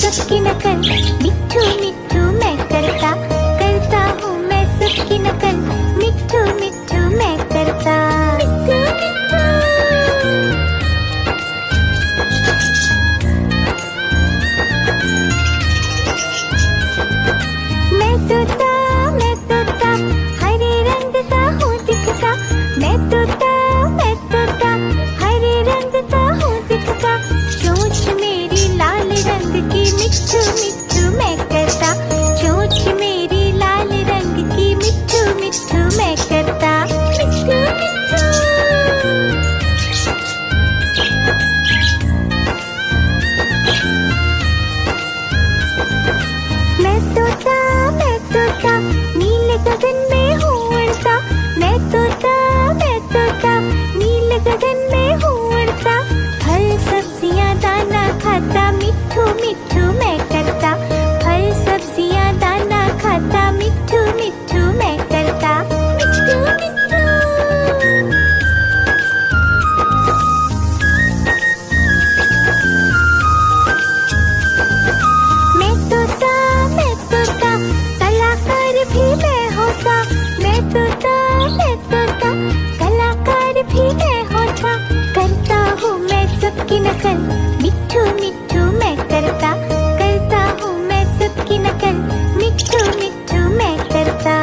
सबकी नकल, मिट्ठू मिट्ठू मैं करता, करता हूँ मैं सबकी नकल, मिट्ठू मिट्ठू मैं करता। मैं तोता हरे रंग का हूँ दिखता, मैं तोता हरे रंग का हूँ दिखता, चोंच मेरी लाल रंग की, मिट्ठू मिट्ठू मैं करता, चोंच मेरी लाल रंग की, मिट्ठू मिट्ठू मैं करता। मैं तोता नीले गगन में हूँ उड़ता, मैं तोता नीले गगन में हूँ उड़ता, फल सब्जियाँ दाना खाता, मिट्ठू मिट्ठू मैं करता, फल सब्जियाँ दाना खाता, मिट्ठू मिट्ठू मैं करता। मैं तोता कलाकार भी मैं होता, मैं तोता कलाकार भी मैं होता, करता हूँ मैं सबकी नकल, मिट्ठू मिट्ठू मैं करता, करता हूँ मैं सबकी नकल, मिट्ठू मिट्ठू मैं करता।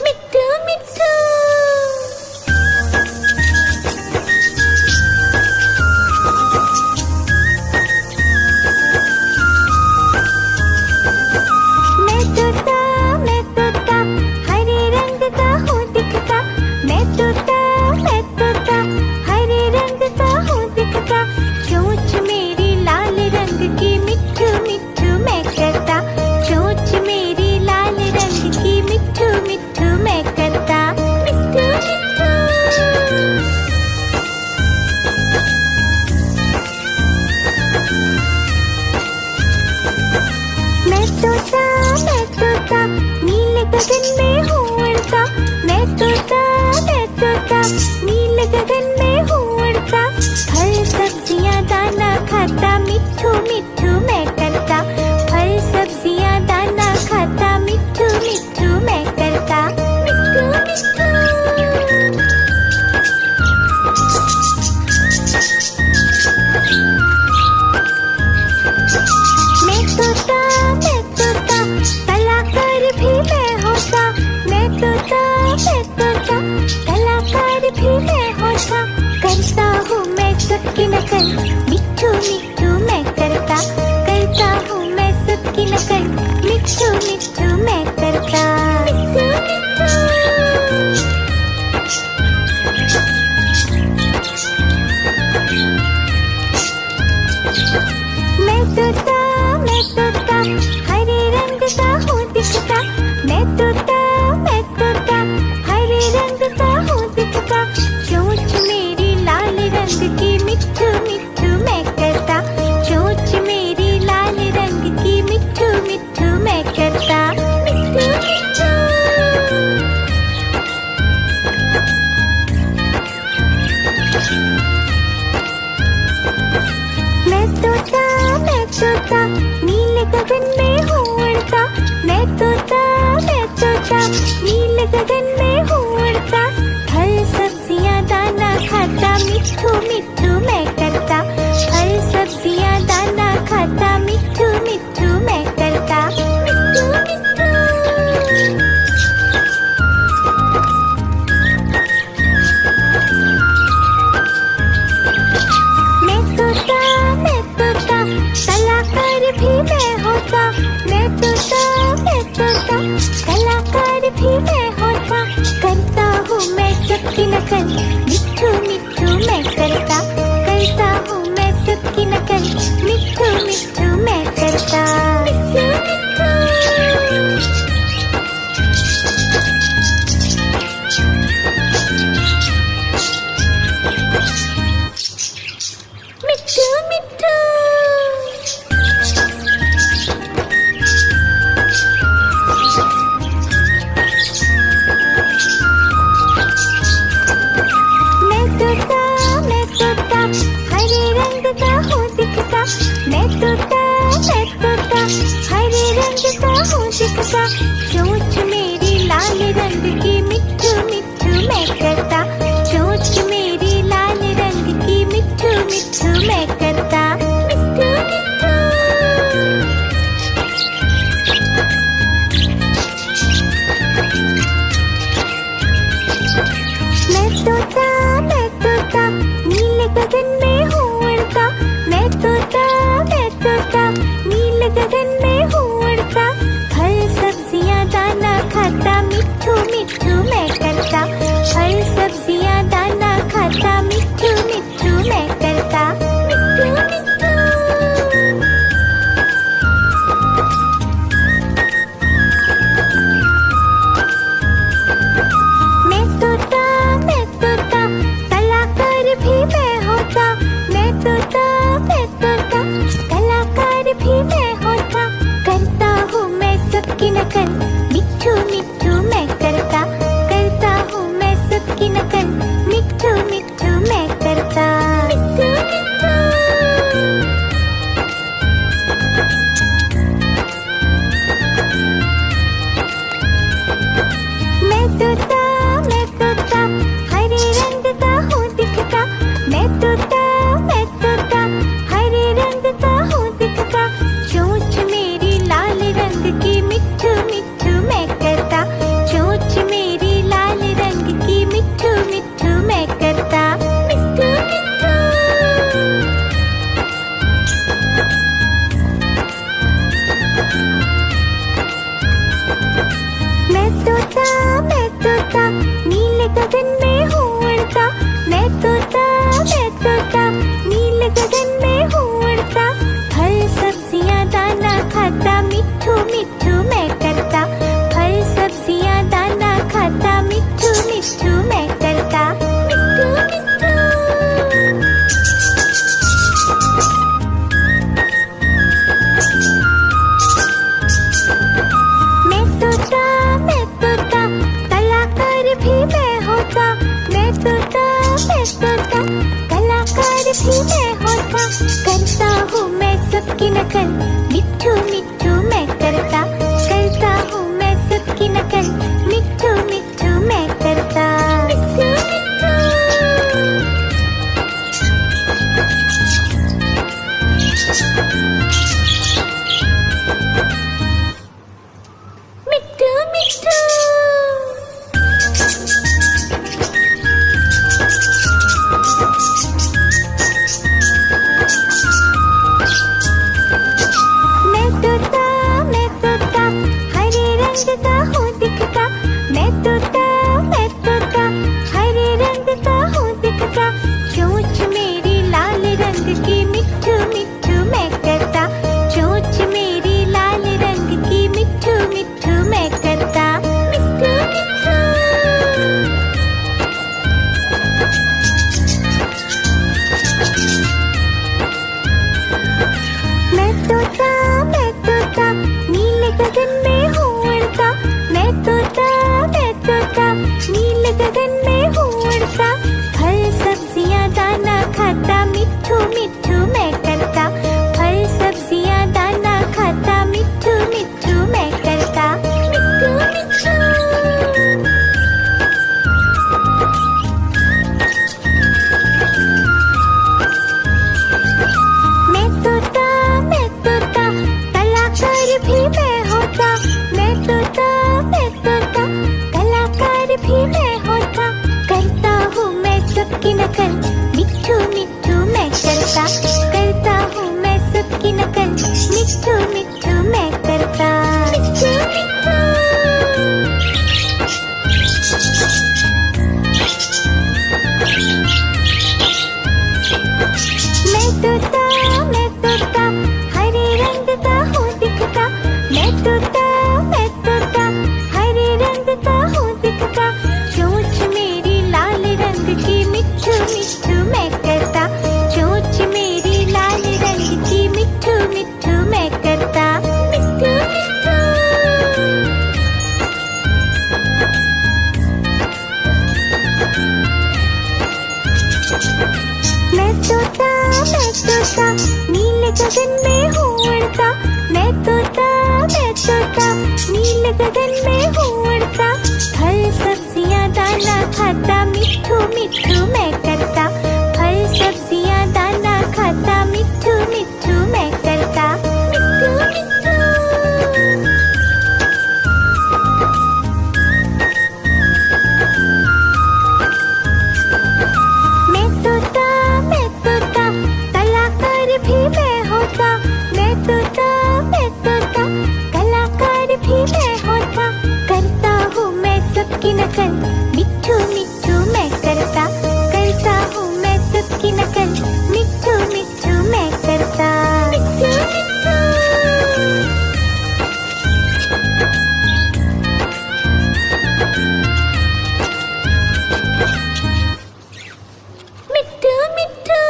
मिट्ठू मिट्ठू मैं तोता हरे रंग का हूँ दिखता, मैं तोता हरे रंग का हूँ दिखता, चोंच मेरी लाल रंग की, मिट्ठू मिट्ठू मैं करता, चोंच मेरी लाल रंग की, मिट्ठू मिट्ठू मैं करता। मैं तोता नीले गगन में हूँ उड़ता, मैं तोता नीले गगन में हूँ उड़ता, फल सब्जियाँ दाना खाता, मिट्ठू मिट्ठू मैं करता, फल सब्जियाँ दाना खाता, मिट्ठू मिट्ठू मैं करता। मैं तोता कलाकार भी मैं होता, मैं तोता कलाकार भी मैं होता, करता हूँ मैं सबकी नकल, मिट्ठू मिट्ठू मैं करता, करता हूँ मैं सबकी नकल, मिट्ठू मिट्ठू मैं करता। मैं तोता हरे रंग का हूँ दिखता, मैं तोता हरे रंग का हूँ दिखता, चोंच मेरी लाल रंग की, मिट्ठू मिट्ठू मैं करता, चोंच मेरी लाल रंग की, मिट्ठू मिट्ठू मैं करता। मैं तोता नीले गगन में हूँ उड़ता, मैं तोता नीले गगन में हूँ उड़ता, फल सब्जियाँ दाना खाता, मिट्ठू मिट्ठू मैं करता, फल सब्जियाँ दाना खाता, मिट्ठू मिट्ठू मैं करता। मैं तोता कलाकार भी मैं होता, मैं तोता कलाकार भी मैं होता, करता हूँ मैं सबकी नकल, मिट्ठू मिट्ठू मैं करता, तोता, चोंच मेरी लाल रंग की मिट्ठू मिट्ठू मैं करता, चोंच मेरी लाल रंग की मिट्ठू मिट्ठू मैं करता, मिट्ठू मिट्ठू। मैं तोता नीले गगन में हूँ उड़ता, मैं तोता नीले गगन में हूँ उड़ता, फल सब्जियाँ दाना खाता, मिट्ठू मिट्ठू मैं करता, फल सब्जियाँ दाना खाता, मिट्ठू मिट्ठू मैं करता, मिट्ठू मिट्ठू। मैं तोता कलाकार भी मैं होता, मैं तोता कलाकार भी मैं होता, करता हूँ मैं सबकी नकल, मिट्ठू मिट्ठू मैं करता हूँ मैं सबकी नकल, मिट्ठू मिट्ठू मैं करता, मिट्ठू मिट्ठू। मैं तोता हरे रंग का हूँ दिखता, मैं तोता हरे रंग का हूँ दिखता, चोंच मेरी लाल रंग की मिट्ठू मिट्ठू मैं करता, चोंच मेरी लाल रंग की मिट्ठू मिट्ठू मैं करता, मिट्ठू मिट्ठू। मैं तोता नीले गगन में हूँ उड़ता, मैं तोता नीले गगन में हूँ उड़ता, फल सब्जियाँ दाना खाता, मिट्ठू मिट्ठू मैं करता, फल सब्जियाँ दाना खाता, मिट्ठू मिट्ठू मैं करता, मिट्ठू मिट्ठू। मैं तोता कलाकार भी मैं होता, मैं तोता कलाकार भी मैं होता, करता हूँ मैं सबकी नकल, मिट्ठू मिट्ठू मैं करता हूँ मैं सबकी नकल, मिट्ठू मिट्ठू मैं करता, मिट्ठू मिट्ठू। मिट्ठू मिट्ठू। मैं तोता हरे रंग का हूँ दिखता, मैं तोता हरे रंग का हूँ दिखता, चोंच मेरी लाल रंग की मिट्ठू मिट्ठू मैं करता, चोंच मेरी लाल रंग की मिट्ठू मिट्ठू मैं करता, मिट्ठू मिट्ठू। मैं तोता नीले गगन में हूँ उड़ता, मैं तोता नीले गगन में हूँ उड़ता, फल सब्जियाँ दाना खाता, मिट्ठू मिट्ठू मैं करता, फल सब्जियाँ दाना खाता, मिट्ठू मिट्ठू मैं करता, मिट्ठू मिट्ठू। मैं तोता कलाकार भी मैं होता, मैं तोता कलाकार भी मैं होता, करता हूँ मैं सबकी नकल, मिट्ठू मिट्ठू मैं करता हूँ मैं सबकी नकल, मिट्ठू मिट्ठू मैं करता, मिट्ठू मिट्ठू। मैं तोता हरे रंग का हूँ दिखता, मैं तोता हरे रंग का हूँ दिखता, चोंच मेरी लाल रंग की मिट्ठू मिट्ठू मैं करता, चोंच मेरी लाल रंग की मिट्ठू मिट्ठू मैं करता, मिट्ठू मिट्ठू। मैं तोता नीले गगन में हूँ उड़ता, मैं तोता नीले गगन में हूँ उड़ता, फल सब्जियाँ दाना खाता, मिट्ठू मिट्ठू मैं करता। फल सब्जियाँ दाना खाता, मिट्ठू मिट्ठू मैं करता। मिट्ठू मिट्ठू। मैं तोता, कलाकार भी मैं होता। मैं तोता, कलाकार भी मैं होता। करता हूँ मैं सबकी नकल, मिट्ठू मिट्ठू मैं करता। करता हूँ मैं सबकी नकल, मिट्ठू मिट्ठू मैं करता। मिट्ठू मिट्ठू। मिट्ठू मिट्ठू।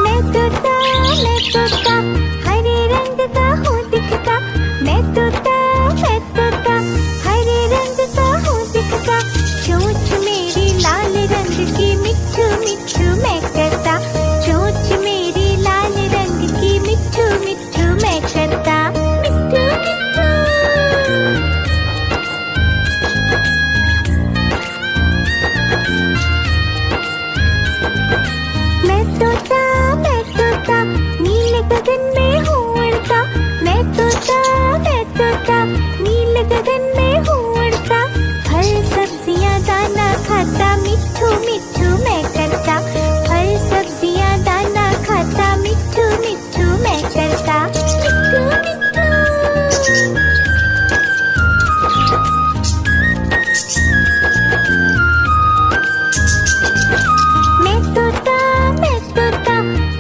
मैं तोता, हरे रंग का हूँ दिखता। मैं तोता, हरे रंग का हूँ दिखता। चोंच मेरी लाल रंग की, मिट्ठू मिट्ठू मैं करता। चोंच मेरी लाल रंग की, मिट्ठू मिट्ठू मैं करता। मिट्ठू मिट्ठू। मैं तोता, नीले गगन में हूँ उड़ता। मैं तोता, नीले गगन में हूँ उड़ता। फल सब्जियाँ दाना खाता, मिट्ठू मिट्ठू मैं करता। फल सब्जियाँ दाना खाता, मिट्ठू मिट्ठू मैं करता। मिट्ठू मिट्ठू। मैं तोता,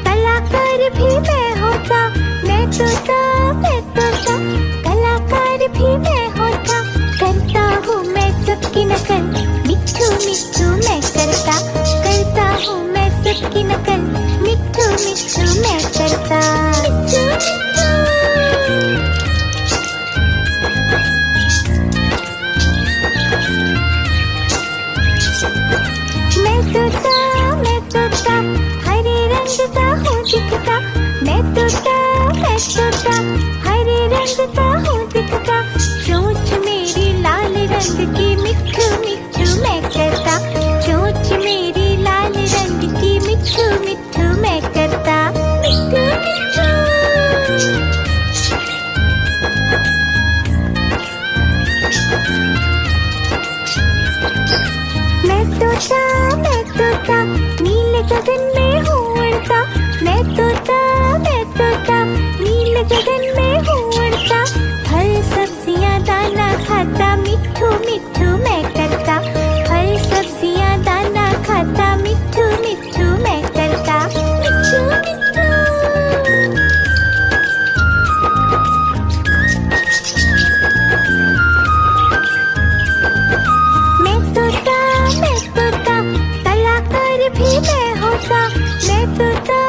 कलाकार भी मैं होता। मैं तोता, कलाकार भी मैं होता। करता हूँ मैं सबकी नकल, मिट्ठू मिट्ठू मैं करता। करता हूँ मैं सबकी नकल, मिट्ठू मिट्ठू मैं करता। मिट्ठू मिट्ठू। मैं तोता, हरे रंग का हूँ दिखता। मैं तोता, हरे रंग का हूँ दिखता। चोंच मेरी लाल रंग की, मिट्ठू मिट्ठू मैं करता। चोंच मेरी लाल रंग की, मिट्ठू मिट्ठू मैं करता। मिट्ठू मिट्ठू। मैं तोता, नीले गगन में हूँ उड़ता। मैं तोता, नीले गगन में हूँ उड़ता। फल सब्जियाँ दाना खाता, मिट्ठू मिट्ठू मैं करता। फल सब्जियाँ दाना खाता, मिट्ठू मिट्ठू मैं करता। मिट्ठू मिट्ठू। मैं तोता, कलाकार भी मैं होता। मैं तोता,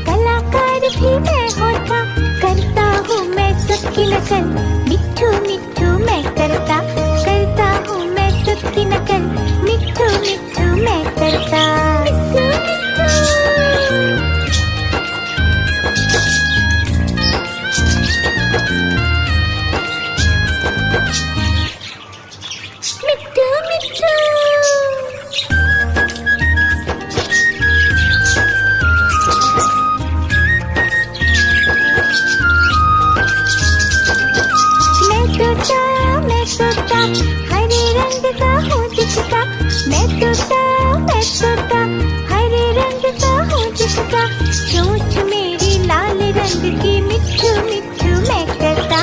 कलाकार भी मैं होता। करता हूँ मैं सबकी नकल, मिट्ठू मिट्ठू मैं करता। करता हूँ मैं सबकी नकल, मिट्ठू मिट्ठू मैं करता। मिट्ठू मिट्ठू। मिट्ठू मिट्ठू। मैं तोता, हरे रंग का हूँ दिखता। मैं तोता, हरे रंग का हूँ दिखता। चोंच मेरी लाल रंग की, मिट्ठू मिट्ठू मैं करता।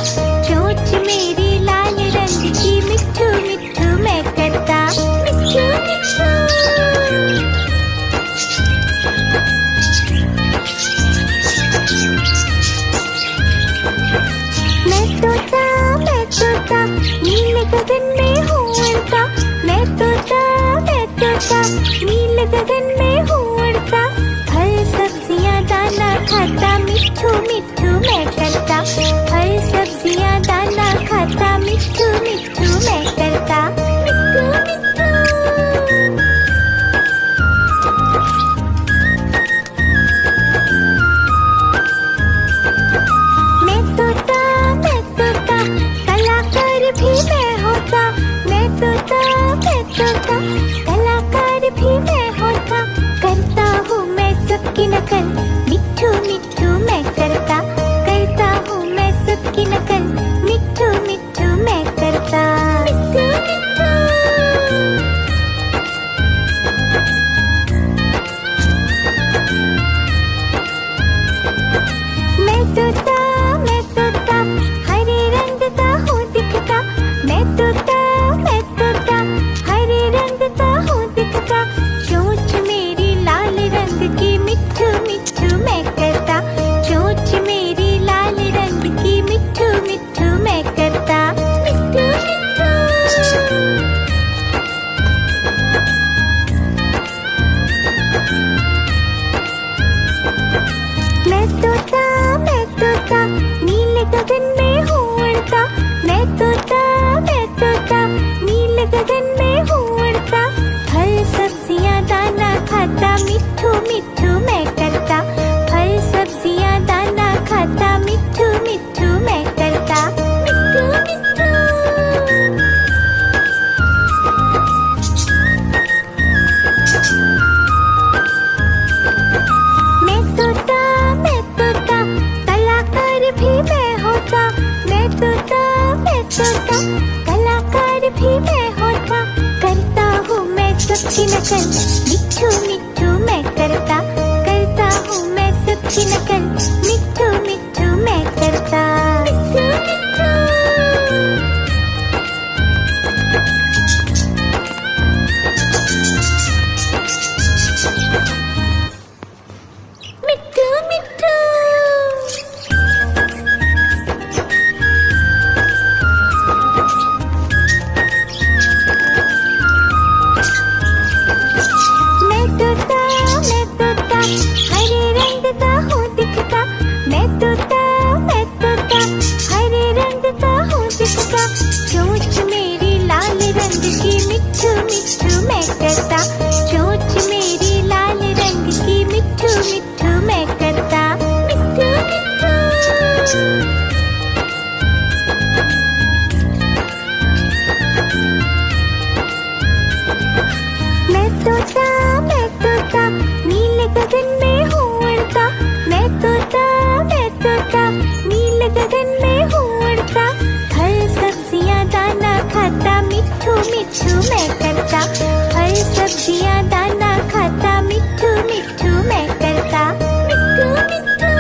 चोंच मेरी लाल रंग की, मिट्ठू मिट्ठू मैं करता। मिट्ठू मिट्ठू। मैं तोता, नीले गगन में हूँ उड़ता। मैं तोता, नीले गगन में हूँ उड़ता। फल सब्जियाँ दाना खाता, मिट्ठू मिट्ठू मैं करता। फल सब्जियाँ दाना खाता, मिट्ठू मिट्ठू मैं करता। मिट्ठू मिट्ठू। भी मैं होता, मैं तोता, मैं तोता, कलाकार भी मैं होता। करता हूँ मैं सबकी नकल, मिट्ठू मिट्ठू मैं करता हूँ मैं सबकी नकल, मिट्ठू मिट्ठू मैं करता। मिट्ठू मिट्ठू मैं तोता हरे रंग का हूँ दिखता। मैं तोता हरे रंग का हूँ दिखता। चोंच मेरी लाल रंग की, मिट्ठू मिट्ठू मैं करता। चोंच मेरी लाल रंग की, मिट्ठू मिट्ठू मैं करता। मिट्ठू मिट्ठू मैं तोता नीले गगन में हूँ उड़ता। मैं तोता नीले गगन में हूँ उड़ता। फल सब्जियाँ दाना खाता, मिट्ठू मिट्ठू मैं करता। फल सब्जियाँ दाना खाता, मिट्ठू मिट्ठू मैं करता। मिट्ठू मिट्ठू मैं तोता कलाकार भी मैं होता। मैं तोता कलाकार भी मैं होता। करता हूँ मैं सबकी नकल, मिट्ठू मिट्ठू मैं करता हूँ मैं सबकी नकल, मिट्ठू मिट्ठू मैं करता। मिट्ठू मिट्ठू मिट्ठू मिट्ठू मैं तोता हरे रंग का हूँ दिखता। मैं तोता हरे रंग का हूँ दिखता। चोंच मेरी लाल रंग की, मिट्ठू मिट्ठू मैं करता। चोंच मेरी लाल रंग की, मिट्ठू मिट्ठू मैं करता। मिट्ठू मिट्ठू मैं तोता नीले गगन में हूँ उड़ता। मैं तोता नीले गगन में हूँ उड़ता। फल सब्जियाँ दाना खाता, मिट्ठू मिट्ठू मैं करता। फल सब्जियाँ दाना खाता, मिट्ठू मिट्ठू मैं करता। मिट्ठू मिट्ठू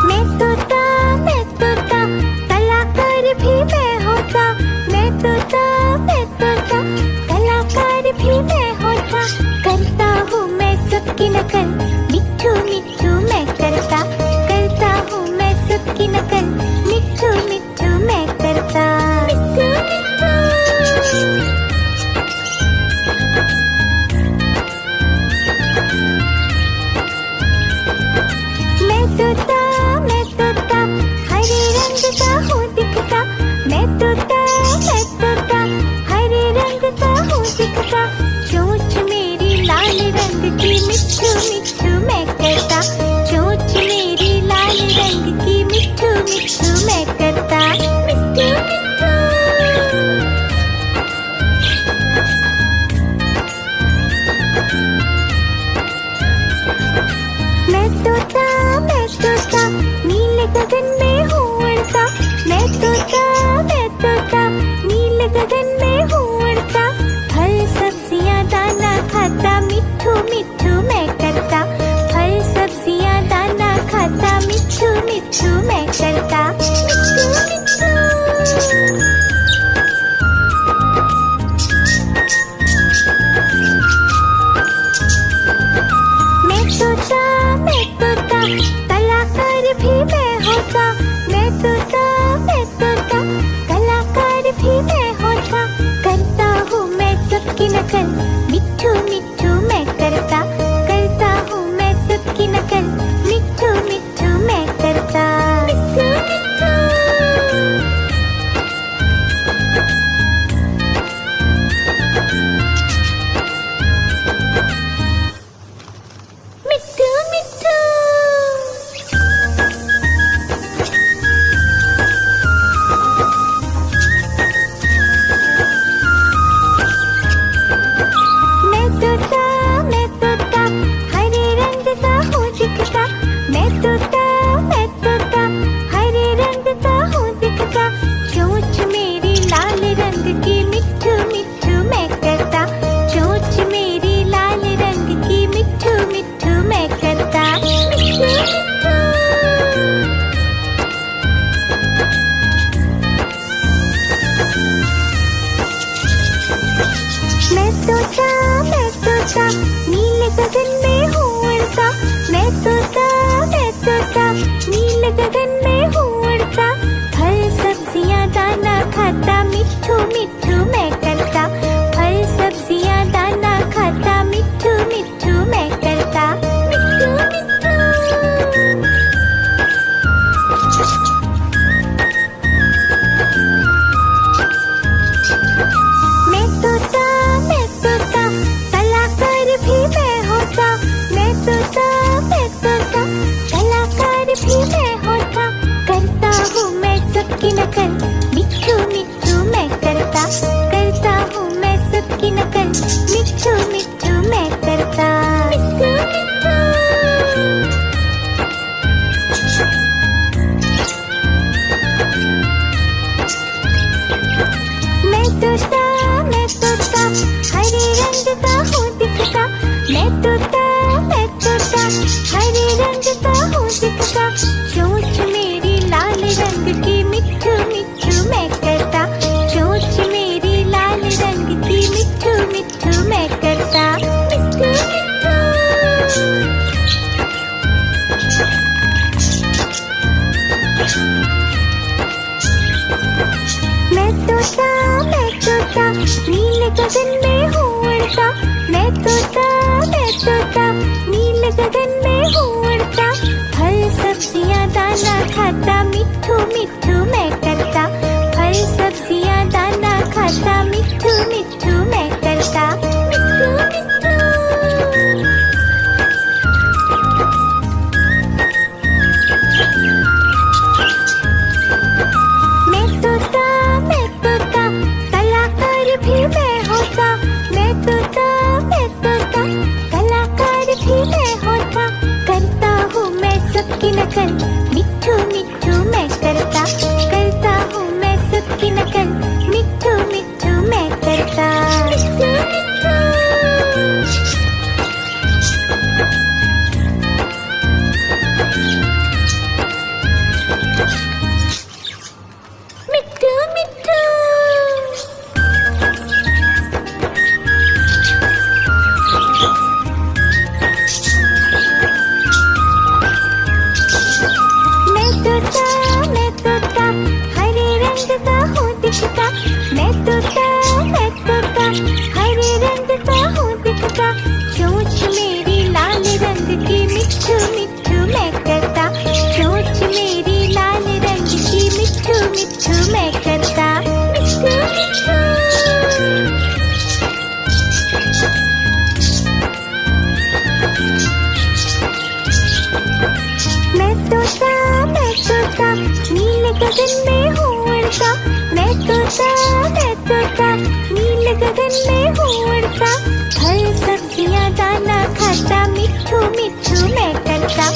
मैं तोता कलाकार भी मैं होता। मैं तोता कलाकार भी मैं होता। करता हूँ मैं सबकी नकल, मिट्ठू मिट्ठू मैं करता हूँ मैं सबकी नकल, मिट्ठू मिट्ठू मैं करता। मिट्ठू मिट्ठू मैं तोता हरे रंग का हूँ दिखता। मैं तोता हरे रंग का हूँ दिखता। चोंच मेरी लाल रंग की, मिट्ठू मिट्ठू मैं करता। चोंच मेरी लाल रंग की, मिट्ठू मिट्ठू मैं करता। मिट्ठू मिट्ठू मैं तोता नीले गगन में हूँ उड़ता। मैं तोता नीले गगन में हूँ उड़ता। फल सब्जियाँ दाना खाता, मिट्ठू मिट्ठू मैं करता। फल सब्जियाँ दाना खाता, मिट्ठू मिट्ठू मैं करता। मिट्ठू मिट्ठू मैं तोता कलाकार भी मैं होता। मैं तोता कलाकार भी मैं होता। करता हूँ मैं सबकी नकल, मिट्ठू मिट्ठू मैं करता हूँ मैं सबकी नकल, मिट्ठू मिट्ठू मैं करता। मिट्ठू मिट्ठू मिट्ठू गगन में हूँ उड़ता, मैं तोता नीले गगन में हूँ उड़ता। फल सब्जियाँ दाना खाता, मिट्ठू मिट्ठू मैं करता। फल सब्जियाँ दाना खाता, मिट्ठू मिट्ठू मैं करता। मिट्ठू मिट्ठू। मैं तोता कलाकार भी मैं होता। मैं तोता कलाकार भी मैं होता। करता हूँ मैं सबकी नकल, मिट्ठू मिट्ठू मैं करता। करता हूँ मैं सबकी नकल, मिट्ठू मिट्ठू मैं करता। मिट्ठू मिट्ठू। मिट्ठू मिट्ठू। मैं तोता हरे रंग का हूँ दिखता। मैं तोता हरे रंग का हूँ दिखता। चोंच मेरी लाल रंग की, मिट्ठू मिट्ठू मैं करता। चोंच मेरी लाल रंग की, मिट्ठू मिट्ठू मैं करता। मिट्ठू मिट्ठू। मैं तोता नीले गगन में हूँ उड़ता। मैं तोता नीले गगन में हूँ उड़ता। फल सब्जियाँ दाना खाता, मिट्ठू मिट्ठू मैं करता।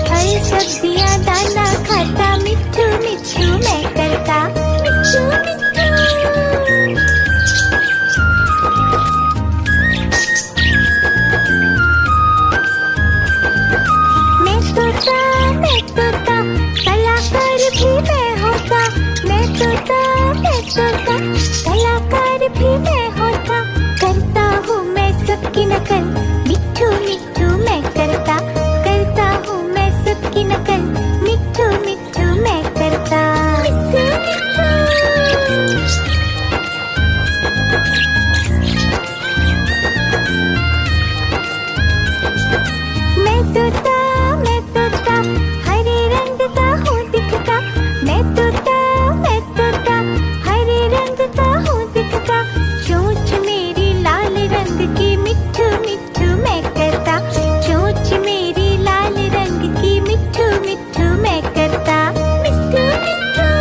फल सब्जियाँ दाना खाता, मिट्ठू मिट्ठू मैं करता। मिट्ठू मिट्ठू। मैं तोता कलाकार भी मैं होता। मैं तोता कलाकार भी मैं होता। करता हूँ मैं सबकी नकल, मिट्ठू मिट्ठू मैं करता। करता हूँ मैं सबकी नकल, मिट्ठू मिट्ठू मैं करता। मिट्ठू मिट्ठू। मैं तोता हरे रंग का हूँ दिखता। मैं तोता हरे रंग का हूँ दिखता। चोंच मेरी लाल रंग की, मिट्ठू मिट्ठू मैं करता। चोंच मेरी लाल रंग की, मिट्ठू मिट्ठू मैं करता। मिट्ठू मिट्ठू।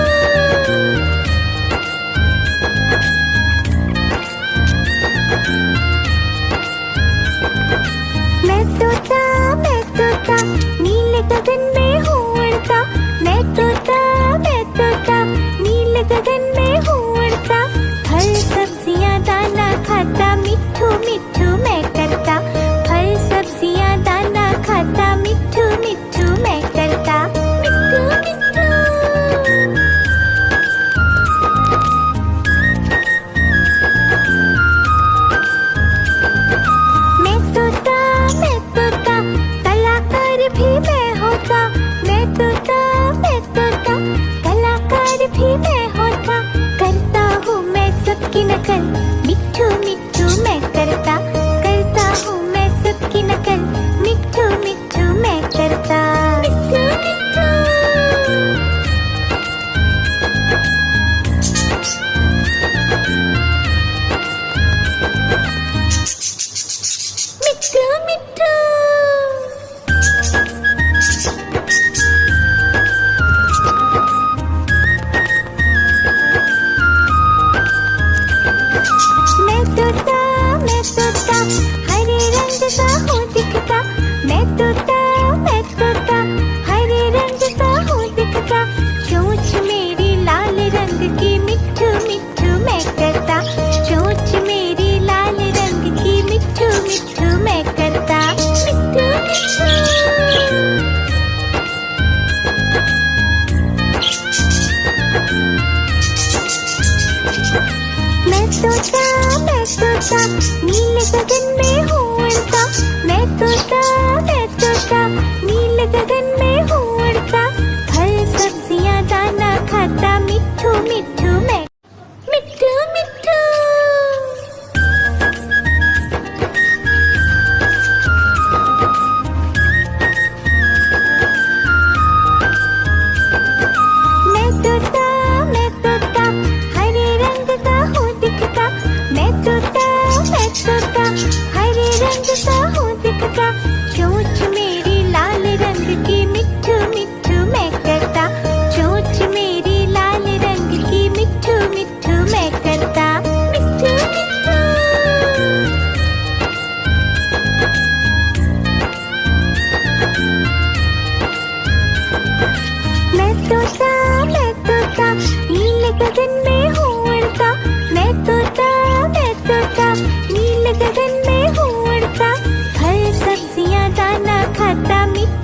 मैं तोता नीले गगन में हूँ उड़ता। मैं तोता नीले गगन में हूँ उड़ता। फल सब्जियाँ दाना खाता, मिट्ठू मिट्ठू मैं करता। फल सब्जियाँ दाना खाता, मिट्ठू मिट्ठू मैं करता। मिट्ठू मिट्ठू। मैं तोता कलाकार भी मैं होता। मैं तोता कलाकार भी मैं होता। करता हूँ मैं सबकी नकल, मिट्ठू मिट्ठू मैं करता। करता हूँ मैं सबकी नकल, मिट्ठू मिट्ठू मैं करता। मिट्ठू मिट्ठू। मिट्ठू मिट्ठू।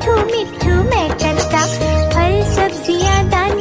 मिट्ठू मिट्ठू मैं करता, फल सब्जियां दाने